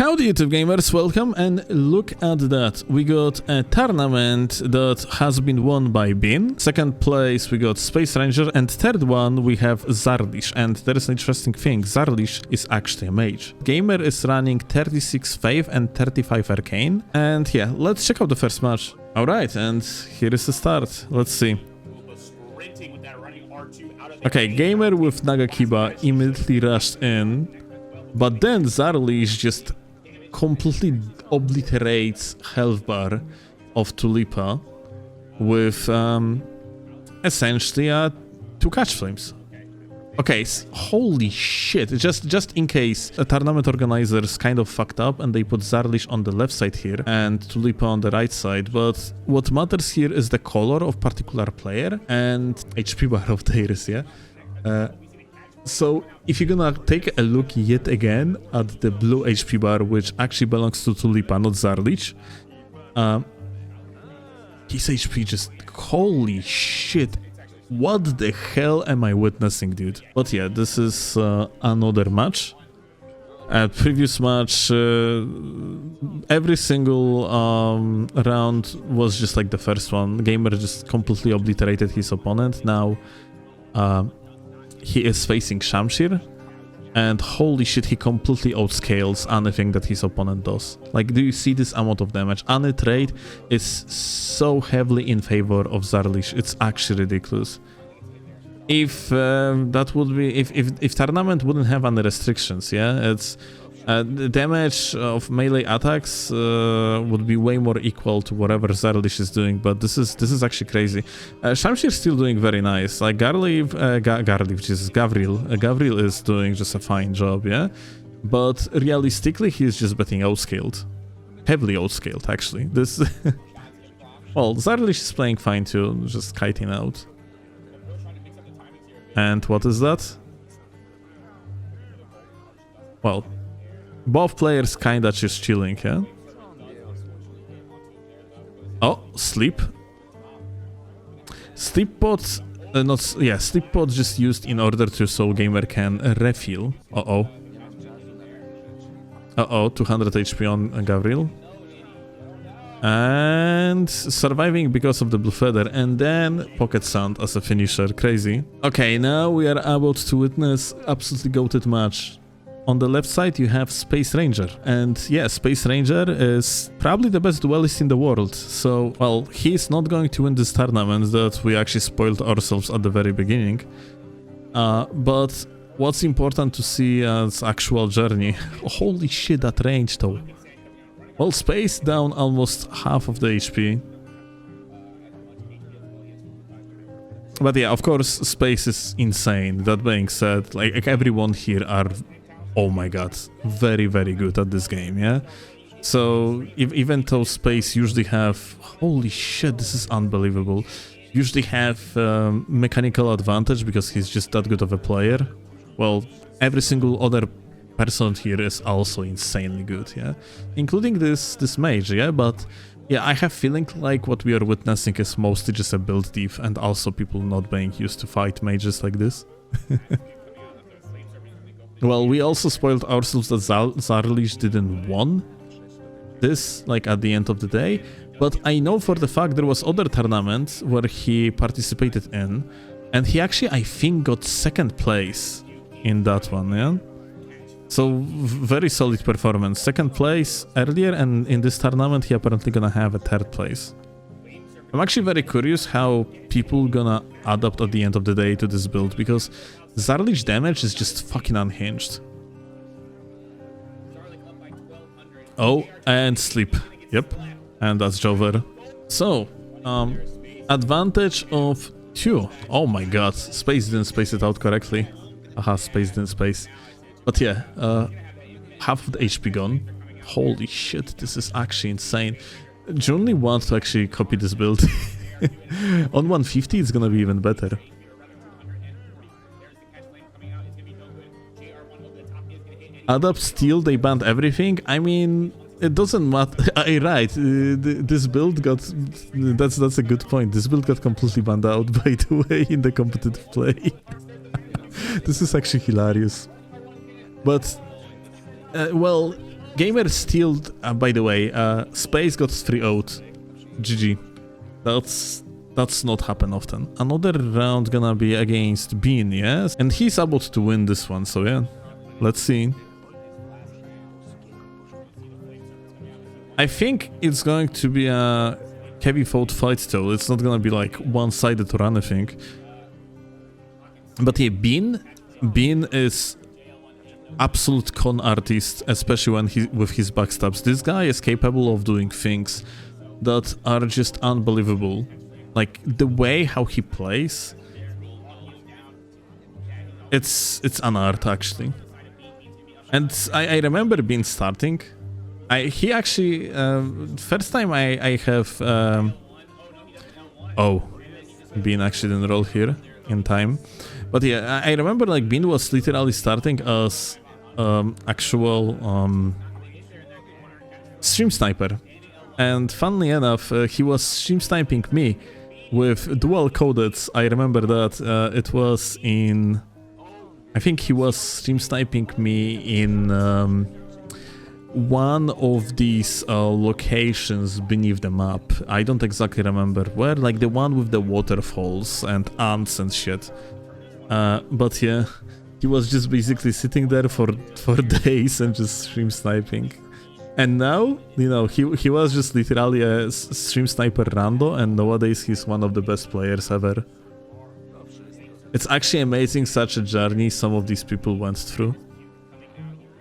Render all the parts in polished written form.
Howdy YouTube gamers, welcome, and look at that. We got a tournament that has been won by Bin. Second place we got Space Ranger, and third one we have Zarlich. And there is an interesting thing, Zarlich is actually a mage. Gamer is running 36 Faith and 35 Arcane. And yeah, let's check out the first match. Alright, and here is the start. Let's see. Okay, Gamer with Nagakiba immediately rushed in, but then Zarlich just completely obliterates health bar of Tulipa with essentially 2 catch flames. Okay, holy shit, just in case the tournament organizers kind of fucked up and they put Zarlich on the left side here and Tulipa on the right side, but what matters here is the color of particular player and HP bar of theirs, yeah? So if you're gonna take a look yet again at the blue HP bar, which actually belongs to Tulipa, not Zarlich, his HP just, holy shit, what the hell am I witnessing, dude? But yeah, this is another match. Previous match, every single round was just like the first one. Gamer just completely obliterated his opponent. Now he is facing Shamshir, and holy shit, he completely outscales anything that his opponent does. Like, do you see this amount of damage? Any trade is so heavily in favor of Zarlich, it's actually ridiculous. If that would be, if tournament wouldn't have any restrictions, yeah, it's the damage of melee attacks would be way more equal to whatever Zarlich is doing, but this is actually crazy. Shamshir is still doing very nice. Like Gavril is doing just a fine job, yeah. But realistically, he's just getting outscaled, heavily outscaled actually. This, well, Zarlich is playing fine too, just kiting out. And what is that? Well, both players kinda just chilling, yeah? Oh, sleep. Sleep pot, sleep pot just used in order to so gamer can refill. Uh-oh. Uh-oh, 200 HP on Gavril. And surviving because of the blue feather, and then pocket sand as a finisher. Crazy. Okay, now we are about to witness absolutely goated match. On the left side you have Space Ranger, and yeah, Space Ranger is probably the best duelist in the world. So, well, he's not going to win this tournament that we actually spoiled ourselves at the very beginning. But what's important to see as actual journey. Holy shit, that range though. Well, Space down almost half of the HP. But yeah, of course, Space is insane. That being said, like everyone here are, oh my god, very, very good at this game, yeah? So, even though Space usually have, holy shit, this is unbelievable, usually have mechanical advantage because he's just that good of a player. Well, every single other person here is also insanely good, yeah? Including this mage, yeah? But yeah, I have feeling like what we are witnessing is mostly just a build diff, and also people not being used to fight mages like this. Well, we also spoiled ourselves that Zarlich didn't won this, like, at the end of the day, but I know for the fact there was other tournaments where he participated in, and he actually, I think, got second place in that one, yeah? So, very solid performance. Second place earlier, and in this tournament he apparently gonna have a third place. I'm actually very curious how people gonna adapt at the end of the day to this build, because Zarlich damage is just fucking unhinged. Oh, and sleep. Yep, and that's Jover. So, advantage of 2. Oh my god, Space didn't space it out correctly. Aha, Space didn't space. But yeah, half of the HP gone. Holy shit, this is actually insane. Genuinely want to actually copy this build. On 150 it's gonna be even better. Adapt Steel, they banned everything. I mean, it doesn't matter. Right, this build got... That's a good point. This build got completely banned out, by the way, in the competitive play. This is actually hilarious. But, well, Gamer stealed, by the way, Space got 3-0'd. GG. That's not happen often. Another round gonna be against Bean, yes? And he's about to win this one, so yeah. Let's see. I think it's going to be a heavy fought fight though. It's not gonna be like one-sided or anything. But yeah, Bean is absolute con artist, especially when with his backstabs. This guy is capable of doing things that are just unbelievable. Like the way how he plays, it's an art actually. And I remember Bean starting. He actually first time I have oh, Bean actually didn't roll here in time. But yeah, I remember like Bean was literally starting as actual stream sniper, and funnily enough, he was stream sniping me with dual coded. I remember that it was in, I think he was stream sniping me in one of these locations beneath the map. I don't exactly remember where, like the one with the waterfalls and ants and shit. But yeah, he was just basically sitting there for days and just stream sniping. And now, you know, he was just literally a stream sniper rando, and nowadays he's one of the best players ever. It's actually amazing such a journey some of these people went through,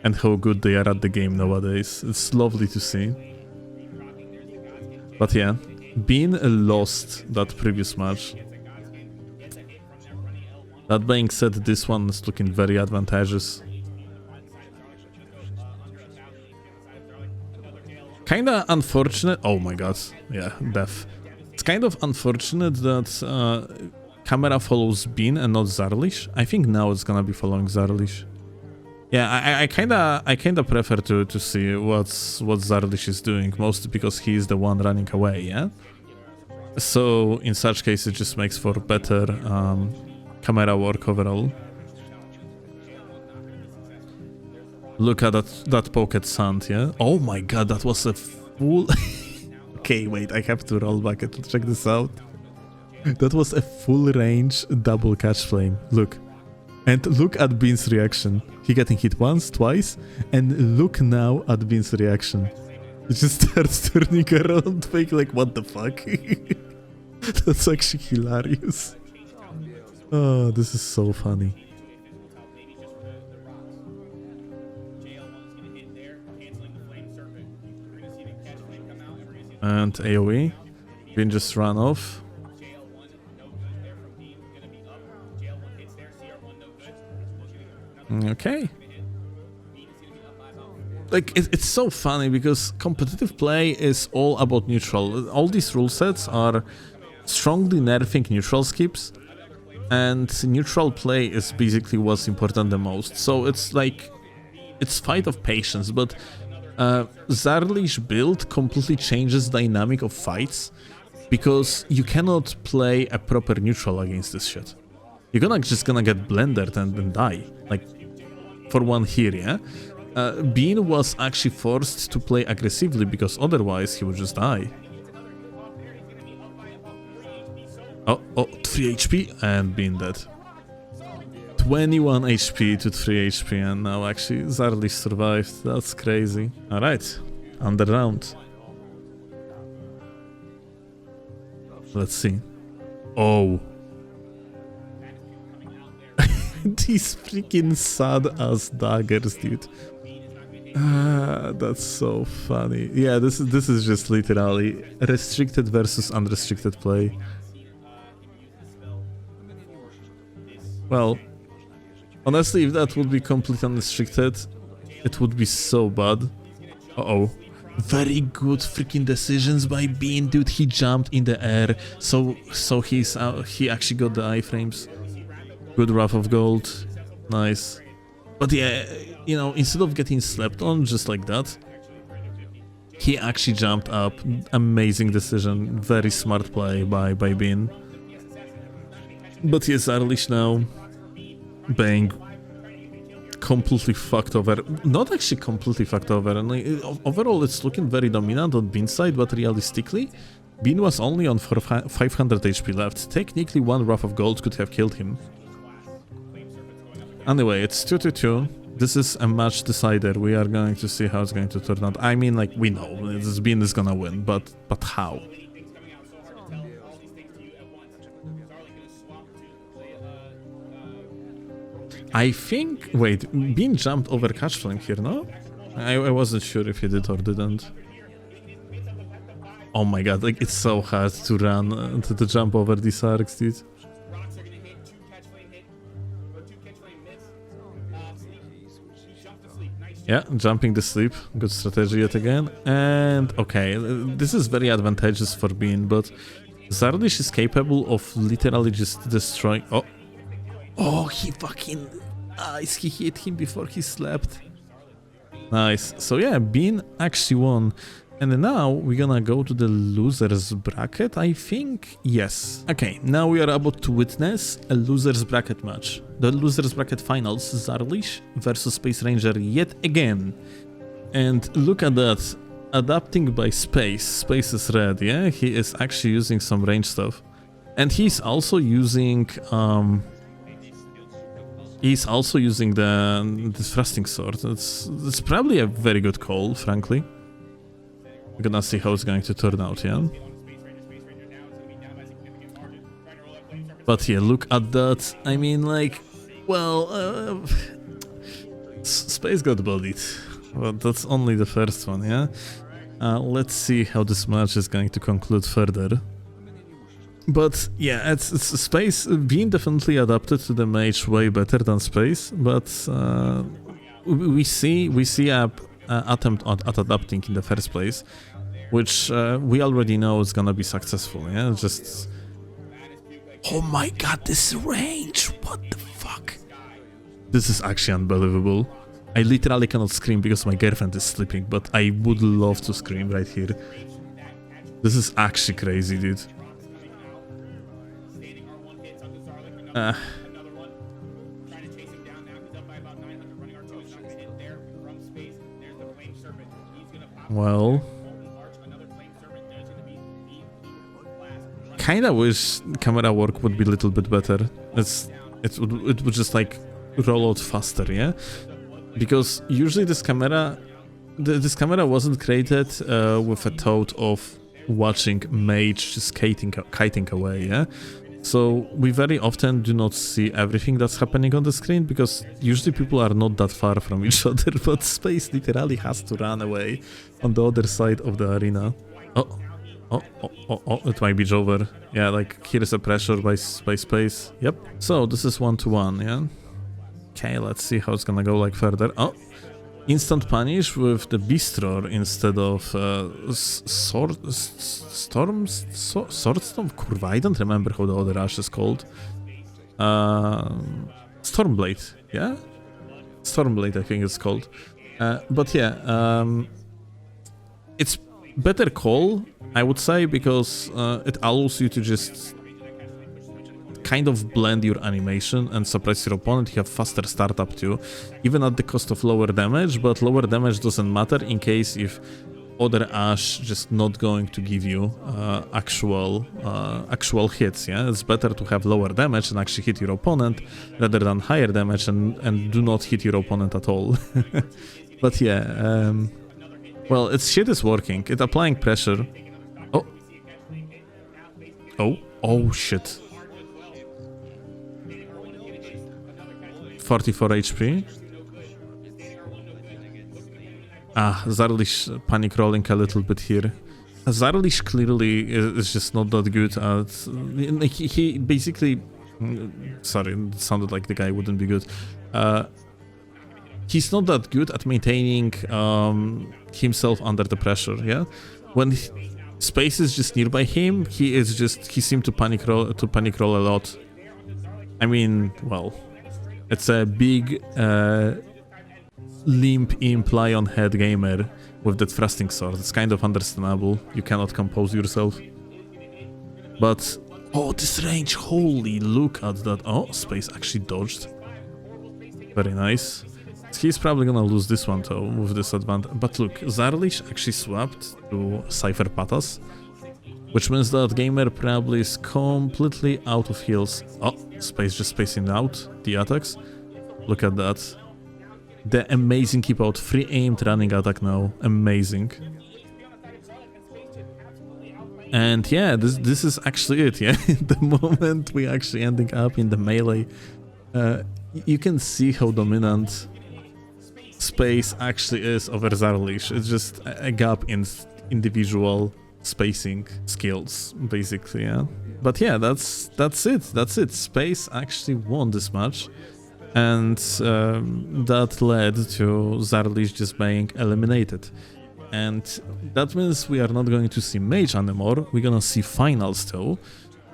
and how good they are at the game nowadays. It's lovely to see. But yeah, Bean lost that previous match. That being said, this one is looking very advantageous. Kinda unfortunate. Oh my god, yeah, death. It's kind of unfortunate that camera follows Bean and not Zarlich. I think now it's gonna be following Zarlich. Yeah, I kinda prefer to see what Zarlich is doing, mostly because he is the one running away, yeah? So in such case it just makes for better camera work overall. Look at that pocket sand, yeah? Oh my god, that was a full... Okay, wait, I have to roll back and check this out. That was a full range double catch flame. Look. And look at Bean's reaction. He getting hit once, twice, and look now at Bean's reaction. He just starts turning around, like what the fuck? That's actually hilarious. Oh, this is so funny. And AoE. Bean just ran off. Okay. Like, it's so funny because competitive play is all about neutral. All these rule sets are strongly nerfing neutral skips, and neutral play is basically what's important the most. So it's like, it's fight of patience, but Zarlich build completely changes dynamic of fights, because you cannot play a proper neutral against this shit. You're just gonna get blended and die. Like, for one here, yeah? Bean was actually forced to play aggressively because otherwise he would just die. Oh, 3 HP and Bean dead. 21 HP to 3 HP, and now actually Zarlich survived. That's crazy. Alright, under round. Let's see. Oh. These freaking sad-ass daggers, dude. That's so funny. Yeah, this is just literally restricted versus unrestricted play. Well, honestly, if that would be completely unrestricted, it would be so bad. Uh-oh. Very good freaking decisions by Bean, dude. He jumped in the air, so he actually got the iframes. Good Wrath of Gold. Nice. But yeah, you know, instead of getting slept on just like that, he actually jumped up. Amazing decision. Very smart play by Bean. But yes, Zarlich now being completely fucked over. Not actually completely fucked over. And like, overall, it's looking very dominant on Bean's side, but realistically, Bean was only on 500 HP left. Technically, one Wrath of Gold could have killed him. Anyway, it's 2-2. This is a match decider. We are going to see how it's going to turn out. I mean, like, we know this Bean is gonna win, but how? I think... Wait, Bean jumped over Catch Flame here, no? I wasn't sure if he did or didn't. Oh my god, like, it's so hard to run, to jump over these arcs, dude. Yeah, jumping to sleep. Good strategy yet again. And, okay, this is very advantageous for Bean, but Zarlich is capable of literally just destroying... Oh! Oh, he fucking... Nice, he hit him before he slept. Nice. So yeah, Bean actually won. And now we're gonna go to the losers bracket, I think? Yes. Okay, now we are about to witness a losers bracket match. The losers bracket finals, Zarlich versus Space Ranger yet again. And look at that. Adapting by Space. Space is red, yeah? He is actually using some range stuff. And he's also using... He's also using the thrusting sword. It's probably a very good call, frankly. We're gonna see how it's going to turn out, yeah? But yeah, look at that. I mean, like, well, Space got bullied. But that's only the first one, yeah? Let's see how this match is going to conclude further. But yeah, it's Space being definitely adapted to the mage way better than Space, but we see a attempt at adapting in the first place, which we already know is gonna be successful. Yeah, just oh my god, this range! What the fuck? This is actually unbelievable. I literally cannot scream because my girlfriend is sleeping, but I would love to scream right here. This is actually crazy, dude. Well, kinda wish camera work would be a little bit better. It would just like roll out faster, yeah? Because usually this camera wasn't created with a thought of watching mage just kiting away, yeah? So we very often do not see everything that's happening on the screen because usually people are not that far from each other, but Space literally has to run away on the other side of the arena. Oh, it might be over. Yeah, like here is a pressure by Space. Yep. So this is 1-1, yeah? Okay, let's see how it's gonna go like further. Oh, instant punish with the Beastroar instead of Swordstorm? Kurwa, I don't remember how the other rush is called. Stormblade, yeah? Stormblade, I think it's called. But yeah, it's better call, I would say, because it allows you to just kind of blend your animation and suppress your opponent. You have faster startup too, even at the cost of lower damage, but lower damage doesn't matter in case if other Ash just not going to give you actual hits, yeah? It's better to have lower damage and actually hit your opponent rather than higher damage and do not hit your opponent at all. But yeah, well, its shit is working. It's applying pressure. Oh shit. 44 HP. Zarlich panic rolling a little bit here. Zarlich clearly is just not that good at... He basically... Sorry, it sounded like the guy wouldn't be good. He's not that good at maintaining himself under the pressure, yeah? When Space is just nearby him, he seemed to panic roll a lot. I mean, well... It's a big limp imply on head gamer with that thrusting sword. It's kind of understandable. You cannot compose yourself. But oh, this range! Holy, look at that! Oh, Space actually dodged. Very nice. He's probably gonna lose this one though, with this advantage. But look, Zarlich actually swapped to Cypher Pathos, which means that Gamer probably is completely out of heals. Oh, Space just spacing out the attacks. Look at that. The amazing keep out, free aimed running attack now. Amazing. And yeah, this is actually it, yeah? The moment we actually ending up in the melee, you can see how dominant Space actually is over Zarlich. It's just a gap in individual spacing skills, basically, yeah. But yeah, that's it. Space actually won this match, and that led to Zarlich just being eliminated. And that means we are not going to see Mage anymore, we're gonna see finals though.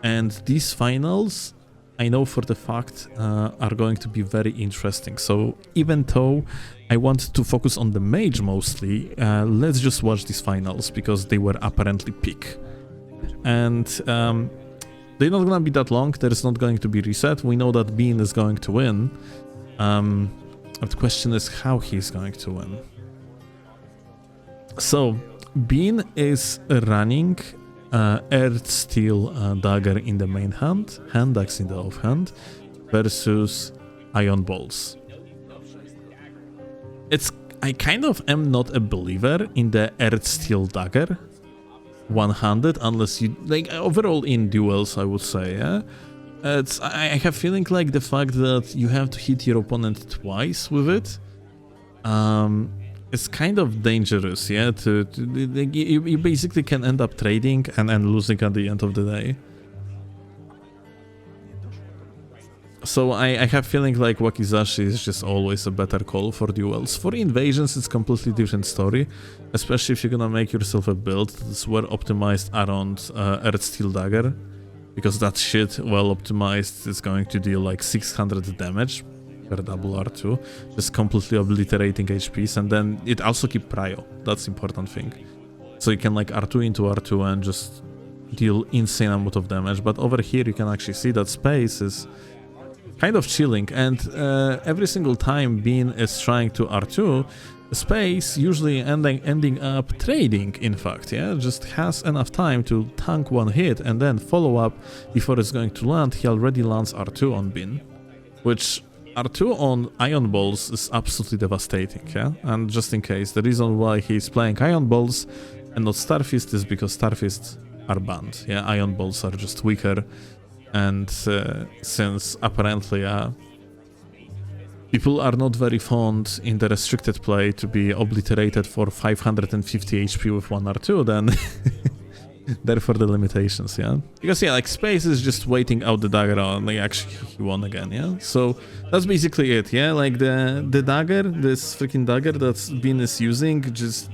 And these finals, I know for the fact, are going to be very interesting. So even though I want to focus on the Mage mostly, let's just watch these finals, because they were apparently peak. And they're not gonna be that long, there's not going to be reset. We know that Bean is going to win. The question is how he's going to win. So, Bean is running Earth Steel Dagger in the main hand, Hand Axe in the offhand, versus Iron Balls. I kind of am not a believer in the Earth Steel Dagger one-handed, unless you, like, overall in duels, I would say, yeah? I have feeling like the fact that you have to hit your opponent twice with it, it's kind of dangerous, yeah? You basically can end up trading and losing at the end of the day. So I have feeling like Wakizashi is just always a better call for duels. For invasions, it's completely different story, especially if you're gonna make yourself a build that's well optimized around Earth Steel Dagger, because that shit, well optimized, is going to deal like 600 damage per double R2, just completely obliterating HPs, and then it also keep prio, that's the important thing. So you can like R2 into R2 and just deal insane amount of damage, but over here you can actually see that Space is kind of chilling, and every single time Bean is trying to R2, Space usually ending up trading, in fact, yeah, just has enough time to tank one hit and then follow up before it's going to land. He already lands R2 on Bean, which R2 on Iron Balls is absolutely devastating, yeah? And just in case, the reason why he's playing Iron Balls and not Starfist is because Starfists are banned, yeah? Iron Balls are just weaker, and since apparently people are not very fond in the restricted play to be obliterated for 550 HP with 1 R2, then therefore the limitations, yeah? Because yeah, like Space is just waiting out the dagger and like actually he won again, yeah? So that's basically it, yeah? Like the dagger, this freaking dagger that Bean is using, just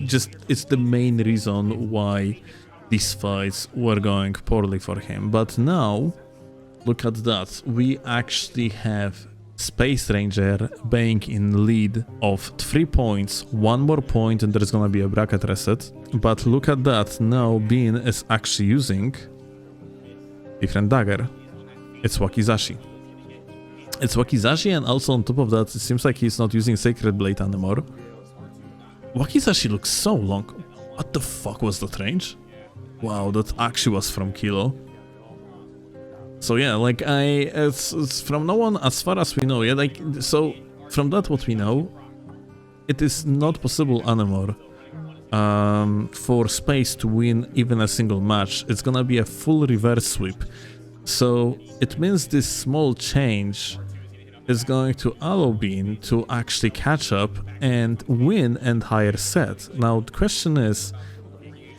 it's the main reason why these fights were going poorly for him. But now, look at that, we actually have Space Ranger being in lead of 3 points, 1 more point and there's gonna be a bracket reset. But look at that, now Bean is actually using different dagger. It's Wakizashi. It's Wakizashi, and also on top of that, it seems like he's not using Sacred Blade anymore. Wakizashi looks so long. What the fuck was that range? Wow, that actually was from Kilo. So yeah, like it's from now on, as far as we know, yeah, like, so from that what we know, it is not possible anymore for Space to win even a single match. It's gonna be a full reverse sweep. So it means this small change is going to allow Bean to actually catch up and win an entire set. Now the question is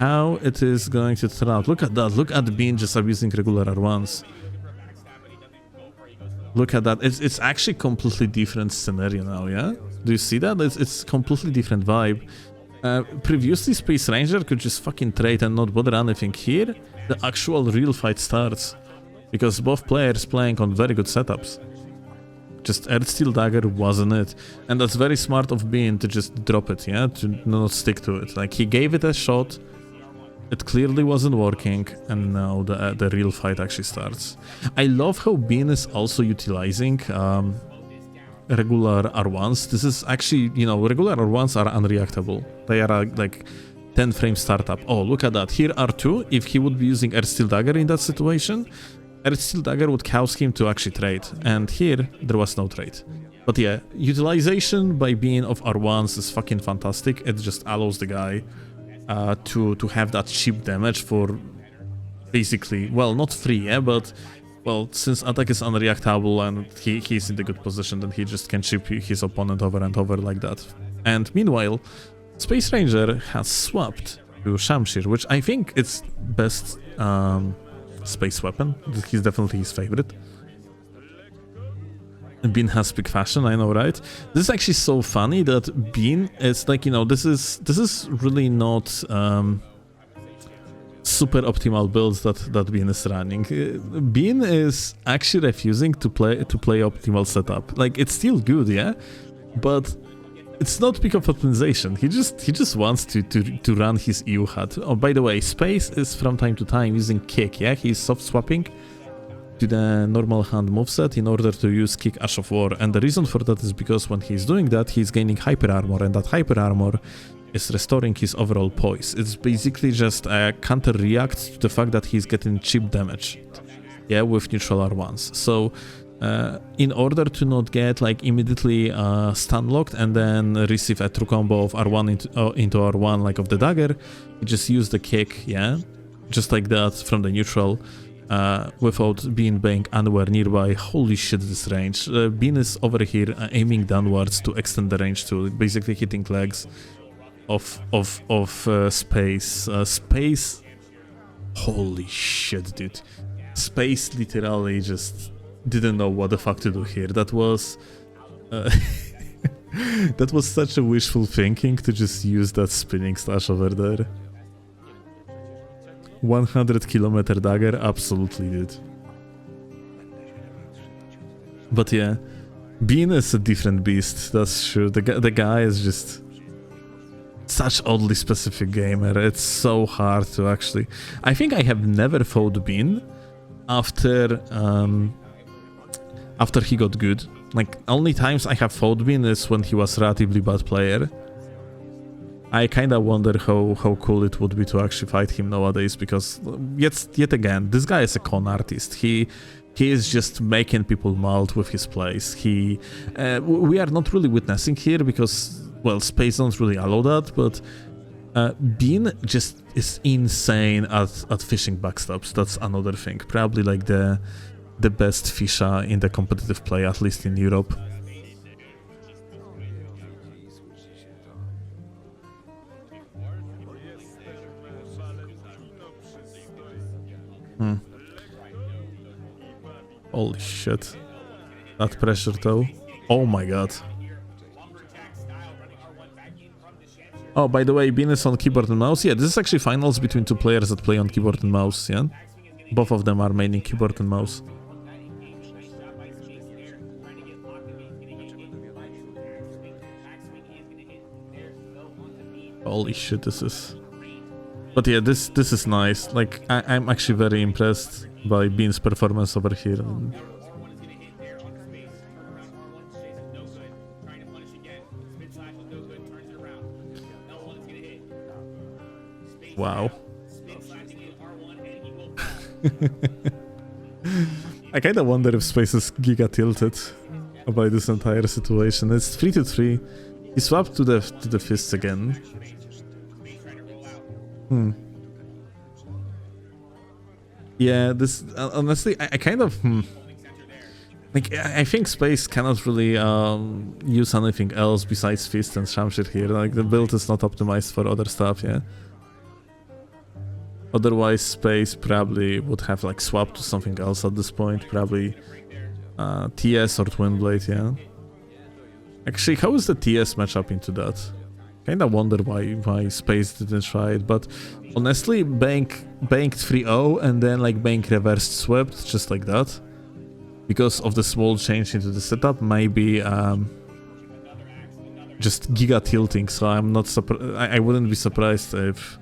how it is going to turn out. Look at that, look at Bean just abusing regular R1s. Look at that, it's actually completely different scenario now, yeah? Do you see that? It's completely different vibe. Previously, Space Ranger could just fucking trade and not bother anything. Here, the actual real fight starts, because both players playing on very good setups. Just Earth Steel Dagger wasn't it, and that's very smart of Bean to just drop it, yeah? To not stick to it. Like, he gave it a shot, it clearly wasn't working, and now the real fight actually starts. I love how Bean is also utilizing regular R1s. This is actually, you know, regular R1s are unreactable. They are like 10 frame startup. Oh, look at that. Here R2, if he would be using Earth Steel Dagger in that situation, Earth Steel Dagger would cause him to actually trade. And here, there was no trade. But yeah, utilization by being of R1s is fucking fantastic. It just allows the guy to have that cheap damage for basically, well, not free, yeah, but, well, since attack is unreactable and he's in the good position, then he just can chip his opponent over and over like that. And meanwhile, Space Ranger has swapped to Shamshir, which I think it's best space weapon. He's definitely his favorite. Bean has big fashion, I know, right? This is actually so funny that Bean is like, you know, this is really not super optimal builds that Bean is running. Bean is actually refusing to play optimal setup. Like, it's still good, yeah, but it's not peak of optimization. He just wants to run his EU HUD. Oh, by the way, Space is from time to time using kick, yeah? He's soft swapping to the normal hand moveset in order to use Kick Ash of War, and the reason for that is because when he's doing that, he's gaining hyper armor, and that hyper armor is restoring his overall poise. It's basically just a counter react to the fact that he's getting cheap damage, yeah, with neutral R1s. So in order to not get like immediately stun locked and then receive a true combo of R1 into R1 like of the dagger, you just use the kick, yeah, just like that from the neutral. Without being anywhere nearby. Holy shit, this range. Bean is over here aiming downwards to extend the range to basically hitting legs of Space. Space. Holy shit, dude. Space literally just didn't know what the fuck to do here. That was that was such a wishful thinking to just use that spinning slash over there. 100-kilometer dagger, absolutely, dude. But yeah, Bean is a different beast, that's true. The guy is just such oddly specific gamer. It's so hard to actually... I think I have never fought Bean after he got good. Like, only times I have fought Bean is when he was a relatively bad player. I kinda wonder how cool it would be to actually fight him nowadays, because yet again, this guy is a con artist. He is just making people melt with his plays. We are not really witnessing here because, well, Space don't really allow that, but Bean just is insane at fishing backstops. That's another thing. Probably like the best fisher in the competitive play, at least in Europe. Holy shit. That pressure though. Oh my god. Oh, by the way, Bean is on keyboard and mouse. Yeah, this is actually finals between two players that play on keyboard and mouse, yeah? Both of them are maining keyboard and mouse. Holy shit, this is... But yeah, this is nice. Like, I'm actually very impressed by Bean's performance over here. Wow. I kinda wonder if Space is giga tilted by this entire situation. It's 3-3. He swapped to the fists again. Yeah, this honestly, I kind of like, I think Space cannot really use anything else besides Fist and Shamshir here. Like, the build is not optimized for other stuff, yeah. Otherwise, Space probably would have like swapped to something else at this point. Probably TS or Twin Blade, yeah. Actually, how is the TS matchup into that? Kinda wonder why Space didn't try it, but honestly, banked 3-0 and then like bank reversed swept just like that, because of the small change into the setup, maybe just giga tilting. So I'm not I wouldn't be surprised if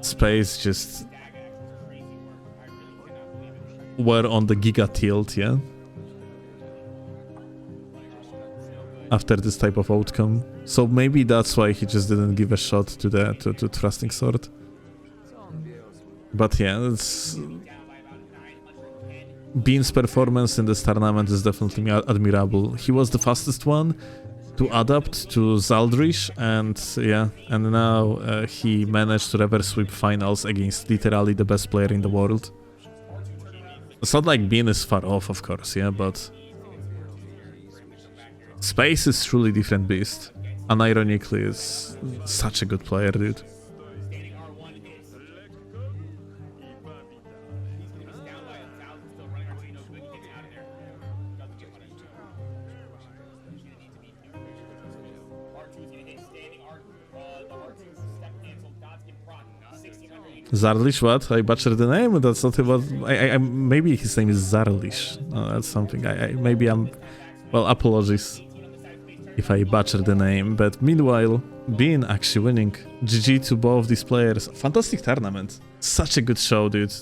Space just were on the giga tilt, yeah. after this type of outcome. So maybe that's why he just didn't give a shot to the to thrusting sword. But yeah, it's... Bean's performance in this tournament is definitely admirable. He was the fastest one to adapt to Zarlich, and yeah, and now he managed to reverse sweep finals against literally the best player in the world. It's not like Bean is far off, of course, yeah, but Space is truly different beast. Unironically, is such a good player, dude. Zarlich, what? I butchered the name? That's not what... maybe his name is Zarlich. That's something. Maybe I'm... Well, apologies if I butchered the name, but meanwhile, Bean actually winning. GG to both these players. Fantastic tournament. Such a good show, dude.